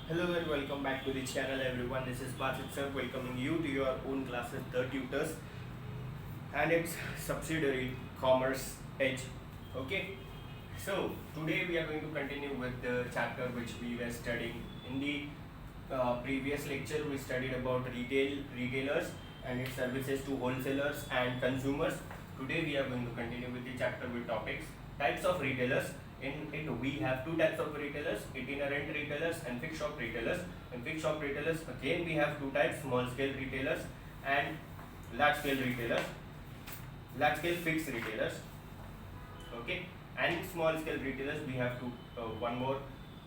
Hello and welcome back to the channel everyone. This is Basit sir welcoming you to your own classes The Tutors and its subsidiary Commerce Edge. Okay, so today we are going to continue with the chapter which we were studying. In the previous lecture we studied about retailers and its services to wholesalers and consumers. Today we are going to continue with the chapter with topics types of retailers. In it we have two types of retailers, itinerant retailers and fixed shop retailers. In fixed shop retailers again we have two types, small scale retailers and large scale retailers, large scale fixed retailers. Okay, and in small scale retailers we have one more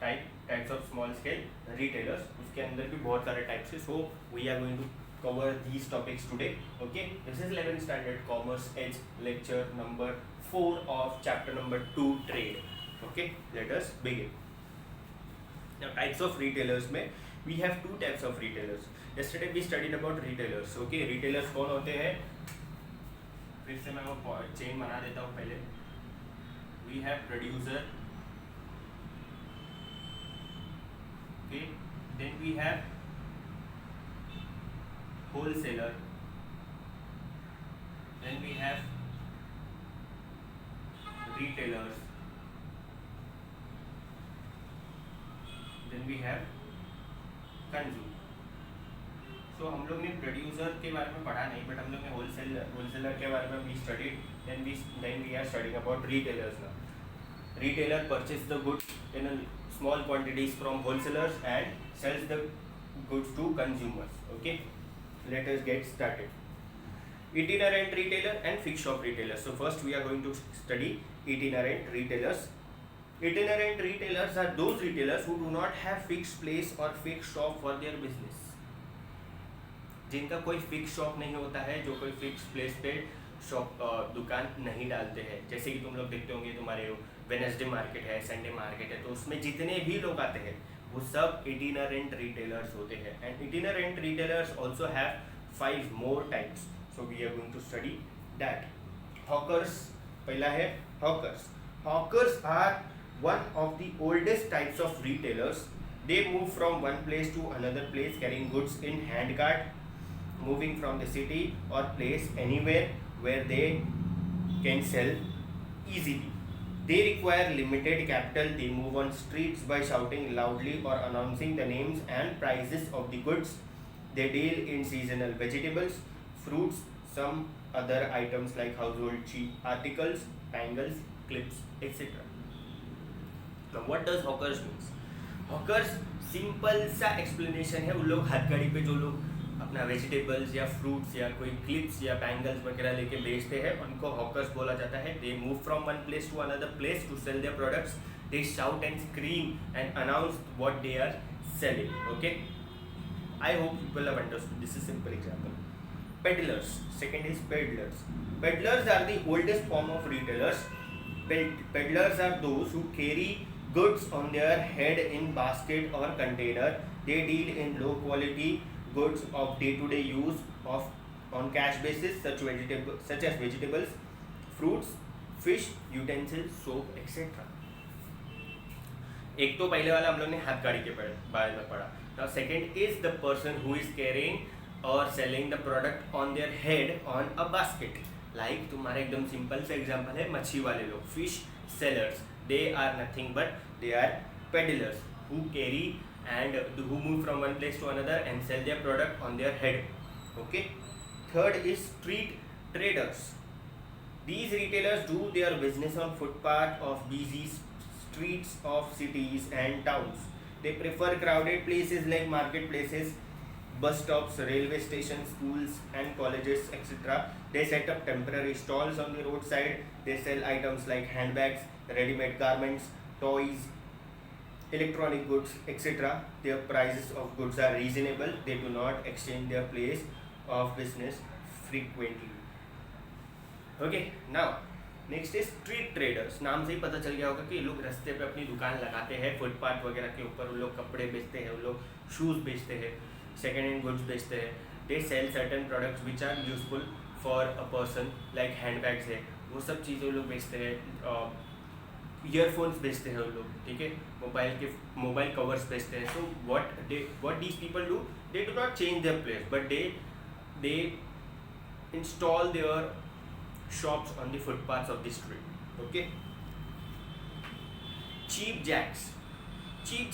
types of small scale retailers. उसके अंदर भी बहुत सारे types है, so we are going to cover these topics today. Okay, this is 11th standard commerce edge lecture number 4 of chapter number 2 trade. Okay, let us begin. Now types of retailers में we have two types of retailers. Yesterday we studied about retailers. Okay, retailers कौन होते हैं? फिर से मैं वो chain बना देता हूँ पहले. We have producer. Okay, then we have wholesaler. Then we have retailers. Then we have consumer. So हम लोग ने प्रोड्यूसर के बारे में पढ़ा नहीं, बट हम लोग ने होलसेलर के बारे में भी studied. Then we are studying about retailers now. Retailer purchase the goods in a small quantities from wholesalers and sells the goods to consumers. Okay, let us get started. Itinerant retailer and fixed shop retailer. So first we are going to study itinerant retailers. Itinerant retailers are those retailers who do not have fixed place or fixed shop for their business. जिनका कोई fix shop नहीं होता है, जो कोई fix place पे shop दुकान नहीं डालते हैं. जैसे कि तुम लोग देखते होंगे तुम्हारे वेडनेसडे मार्केट है, संडे मार्केट है, तो उसमें जितने भी लोग आते हैं वो सब इटिनरेंट रिटेलर्स होते हैं. And itinerant retailers also have 5 more types. So we are going to study that. Hawkers पहला है. Hawkers are one of the oldest types of retailers. They move from one place to another place carrying goods in hand cart, moving from the city or place anywhere where they can sell easily. They require limited capital. They move on streets by shouting loudly or announcing the names and prices of the goods. They deal in seasonal vegetables, fruits, some other items like household cheap articles, bangles, clips, etc. Now what does hawkers means? Hawkers simple सा explanation है. उन लोग हथकड़ी पे जो लोग अपना vegetables या फ्रूट्स या कोई क्लिप्स या बैंगल्स वगैरह लेके बेचते हैं उनको हॉकर्स बोला जाता है. They move from one place to another place to sell their products. They shout and scream and announce what they are selling. Okay, I hope people have understood. This is simple example. Peddlers. Second is peddlers. Peddlers are the oldest form of retailers. Peddlers are those who carry goods on their head in basket or container. They deal in low quality goods of day-to-day use on cash basis, such as vegetables, fruits, fish, utensils, soap, etc. एक तो पहले वाला हम लोग ने हाथकड़ी के बारे में पढ़ा. Now second is the person who is carrying or selling the product on their head on a basket. Like तुम्हारा एकदम सिंपल सा एग्जांपल है मच्छी वाले लोग, fish sellers. They are nothing but they are peddlers who carry and who move from one place to another and sell their product on their head. Okay. Third is street traders. These retailers do their business on footpath of busy streets of cities and towns. They prefer crowded places like marketplaces, bus stops, railway stations, schools and colleges, etc. They set up temporary stalls on the roadside. They sell items like handbags, ready-made garments, toys, electronic goods, etc. Their prices of goods are reasonable. They do not exchange their place of business frequently. Okay, now next is street traders. नाम से ही पता चल गया होगा कि लोग रास्ते पे अपनी दुकान लगाते हैं, फुटपाथ वगैरह के ऊपर. उन लोग कपड़े बेचते हैं, उन लोग शूज़ बेचते हैं, सेकेंड हैंड गुड्स बेचते हैं. They sell certain products which are useful for a person, like hand bags है, वो सब चीज़ें लोग बेचते हैं. ईयरफोन्स बेचते हैं वो लोग, ठीक है, मोबाइल कवर्स बेचते हैं. So what these people do, they do not change their place, but they install their shops on the footpaths of the street. Okay. Cheap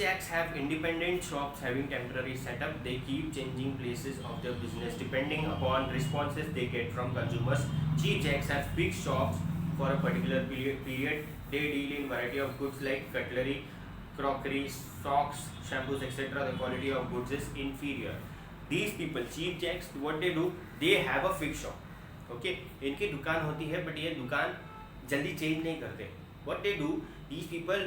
jacks have independent shops having temporary setup. They keep changing places of their business depending upon responses they get from consumers. Cheap jacks have fixed shops for a particular period. They deal in variety of goods like cutlery, crockery, socks, shampoos, etc. The quality of goods is inferior. These people, cheap jacks, what they do, they have a fixed shop. Okay, इनकी दुकान होती है but ये दुकान जल्दी change नहीं करते. What they do, these people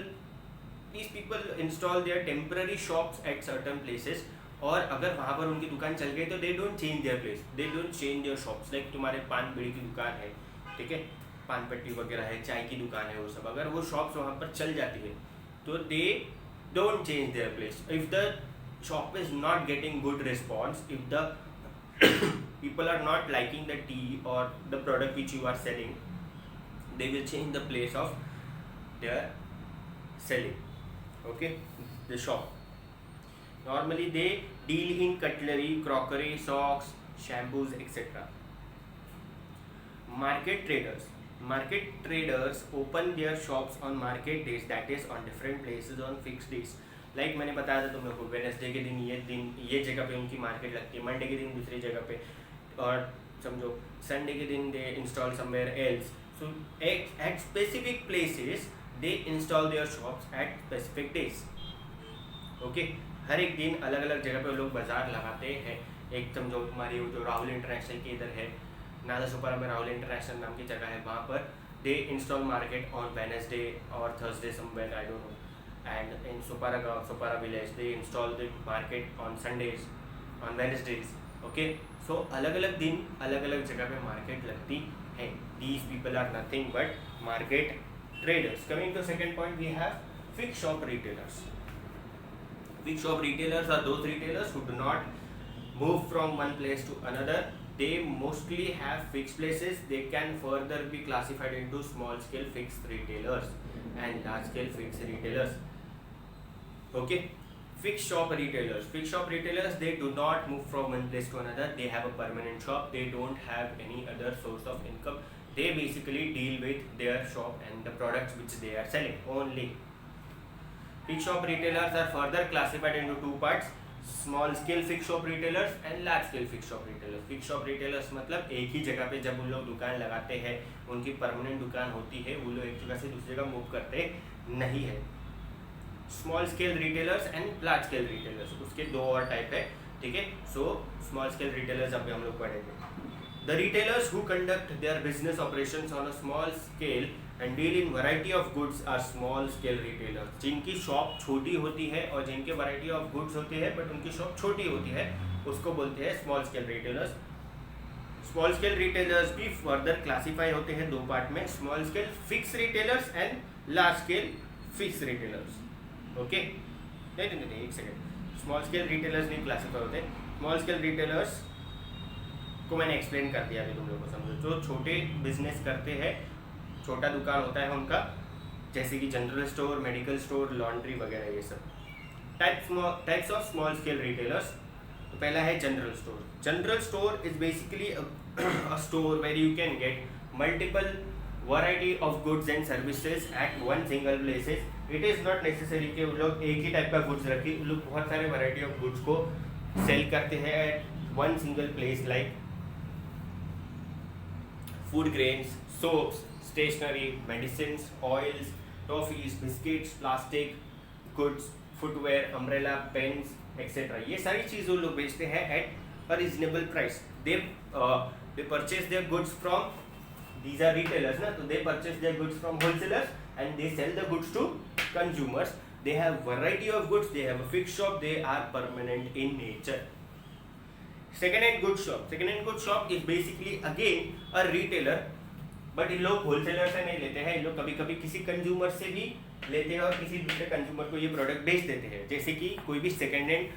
install their temporary shops at certain places. और अगर वहाँ पर उनकी दुकान चल गई तो they don't change their place, they don't change their shops. Like तुम्हारे पान बीड़ी की दुकान है, ठीक है, पान पट्टी वगैरह है, चाय की दुकान है, वो सब अगर वो शॉप्स वहाँ पर चल जाती है तो they don't change their place. If the shop is not getting good response, if the people are not liking the tea or the product which you are selling, they will change the place of their selling. Okay, the shop. Normally they deal in cutlery, crockery, socks, shampoos, etc. Market traders open their shops on market days, that is on different places on fixed days. Like मैंने बताया था तुम लोग को, Wednesday के दिन ये जगह पे उनकी मार्केट लगती है, मंडे के दिन दूसरी जगह पे, और समझो संडे के दिन they install somewhere else. So at specific places they install their shops at specific days. Okay, हर एक दिन अलग अलग जगह पे लोग बाजार लगाते हैं. एक समझो तुम्हारी जो राहुल इंटरनेशनल के इधर है, नालासोपारा में राहुल इंटरनेशनल नाम की जगह है, वहाँ पर दे इंस्टॉल मार्केट ऑन वेडनेसडे और Thursday somewhere, I don't know. And in Sopara village they install the market on Sundays, on Wednesdays. Okay, so अलग अलग दिन अलग अलग जगह पे मार्केट लगती है. These people are nothing but market traders. Coming to second point, we have fixed shop retailers. Fixed shop retailers are those retailers who do not move from one place to another. They mostly have fixed places. They can further be classified into small scale fixed retailers and large scale fixed retailers. Okay, fixed shop retailers, they do not move from one place to another. They have a permanent shop. They don't have any other source of income. They basically deal with their shop and the products which they are selling only. Fixed shop retailers are further classified into two parts: small scale fixed shop retailers and large scale fixed shop retailers. Fixed shop retailers मतलब एक ही जगह पे जब उन लोग दुकान लगाते हैं, उनकी परमानेंट दुकान होती है, वो लोग एक जगह से दूसरी जगह मूव करते नहीं है. Small scale retailers and large scale retailers, उसके दो और टाइप है, ठीक है. सो स्मॉल स्केल रिटेलर्स अभी हम लोग पढ़ेंगे. The retailers who conduct their business operations on a small scale and deal in variety of goods are small scale retailers. जिनकी शॉप छोटी होती है और जिनके वैरायटी ऑफ गुड्स होते हैं बट उनकी शॉप छोटी होती है, उसको बोलते हैं small scale retailers. Small scale retailers भी फर्दर क्लासीफाई होते हैं दो पार्ट में: small scale fix retailers and large scale fix retailers. Okay, नहीं एक सेकेंड, स्मॉल स्केल रिटेलर्स नहीं क्लासीफाई होते. स्मॉल स्केल रिटेलर्स को मैंने एक्सप्लेन कर दिया अभी तुम लोगों को, समझो. जो छोटे बिजनेस करते हैं, छोटा दुकान होता है उनका, जैसे कि general store, medical store, laundry वगैरह, ये सब types of small scale retailers. तो पहला है general store. General store is basically a store where you can get multiple variety of goods and services at one single places. It is not necessary कि वो लोग एक ही type का goods रखें, वो लोग बहुत सारे वैरायटी ऑफ गुड्स को सेल करते हैं at one single place. Like food grains, soaps, stationery, medicines, oils, toffees, biscuits, plastic goods, footwear, umbrella, pens etcetera. ये सारी चीज़ वो लोग बेचते हैं at a reasonable price. They purchase their goods from, these are retailers na, so they purchase their goods from wholesalers and they sell the goods to consumers. They have variety of goods, they have a fixed shop, they are permanent in nature. Second hand goods shop is basically again a retailer, but ये लोग wholesaler से नहीं लेते हैं, ये लोग कभी कभी किसी कंज्यूमर से भी लेते हैं और किसी दूसरे कंज्यूमर को ये प्रोडक्ट बेच देते हैं. जैसे कि कोई भी सेकेंड हैंड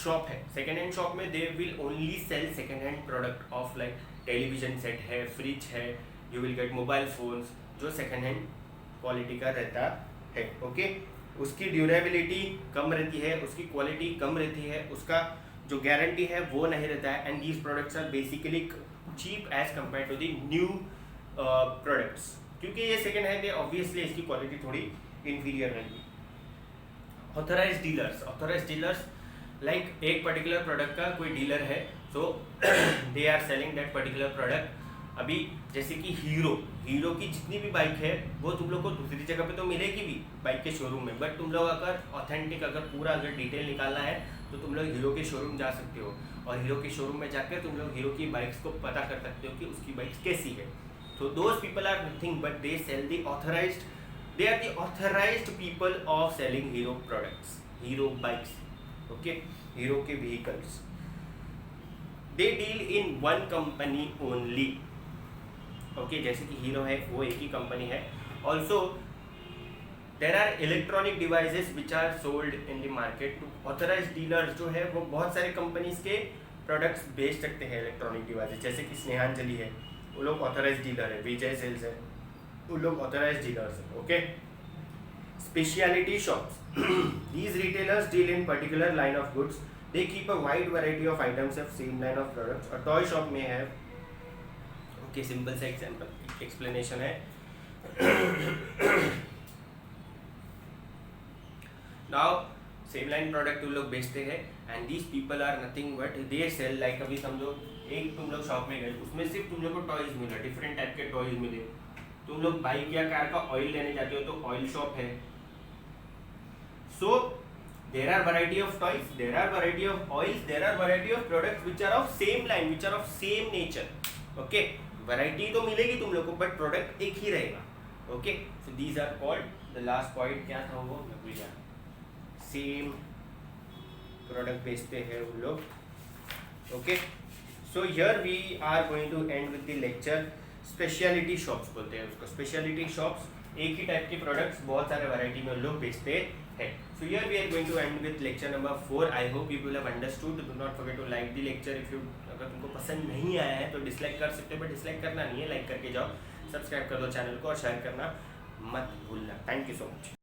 शॉप है, सेकेंड हैंड शॉप में they will only sell second hand product of like television set है, फ्रिज है, you will get mobile phones जो सेकेंड हैंड क्वालिटी का रहता है। ओके, उसकी ड्यूरेबिलिटी कम रहती है, उसकी क्वालिटी कम रहती है, उसका जो गारंटी है वो नहीं रहता है। And these products are basically cheap as compared to the new products, क्योंकि ये सेकेंड हैंड है, ऑब्वियसली इसकी क्वालिटी थोड़ी इन्फीरियर रहेगी। ऑथराइज्ड डीलर्स लाइक एक पर्टिकुलर प्रोडक्ट का कोई डीलर है, so they are selling that particular product. अभी जैसे कि हीरो की जितनी भी बाइक है वो तुम लोग को दूसरी जगह पे तो मिलेगी भी बाइक के शोरूम में, बट तुम लोग अगर ऑथेंटिक पूरा डिटेल निकालना है तो तुम लोग हीरो के शोरूम जा सकते हो, और हीरो के शोरूम में जाकर तुम लोग हीरो की बाइक्स को पता कर सकते हो कि उसकी बाइक्स कैसी है। तो those people are nothing but they sell the authorized, they are the authorized people of selling hero products, hero bikes, okay, hero के vehicles. They deal in one company only, okay, जैसे कि hero है वो एक ही company है। also there are electronic devices which are sold in the market to authorized dealers जो है वो बहुत सारे कंपनीज के प्रोडक्ट्स बेच सकते हैं इलेक्ट्रॉनिक डिवाइसेस, जैसे कि स्नेहांजलि है वो लोग ऑथराइज्ड डीलर है, विजय सेल्स है वो लोग ऑथराइज्ड डीलर्स हैं। Okay, speciality shops, these retailers deal in particular line of goods, they keep a wide variety of items of same line of products. A toy shop may have, okay, simple सा example explanation है। now same line product तुम लोग बेचते हैं and these people are nothing but they sell like, अभी समझो एक तुम लोग शॉप में गए, उसमें सिर्फ तुम लोग को टॉयज मिले, डिफरेंट टाइप के टॉयज मिले। तुम लोग बाइक या कार का ऑयल लेने जाते हो तो ऑयल शॉप है। So there are variety of toys, there are variety of oils, there are variety of products which are of same line, which are of same nature. Okay, variety तो मिलेगी तुम लोग को बट प्रोडक्ट एक ही रहेगा। Okay, so these are called, the last point क्या था वो मैं भूल गया, सेम प्रोडक्ट बेचते हैं उन लोग। Okay, so here we are going to end with the lecture। Speciality shops बोलते हैं उसको, स्पेशलिटी शॉप्स एक ही टाइप के प्रोडक्ट्स बहुत सारे वैरायटी में लोग बेचते हैं। So here we are going to end with lecture number 4। I hope you will have understood. Do not forget to like the lecture. If you, अगर तुमको पसंद नहीं आया है तो डिसलाइक कर सकते हो, बट डिसलाइक करना नहीं है, लाइक करके जाओ, सब्सक्राइब कर दो चैनल को और शेयर करना मत भूलना। Thank you so much.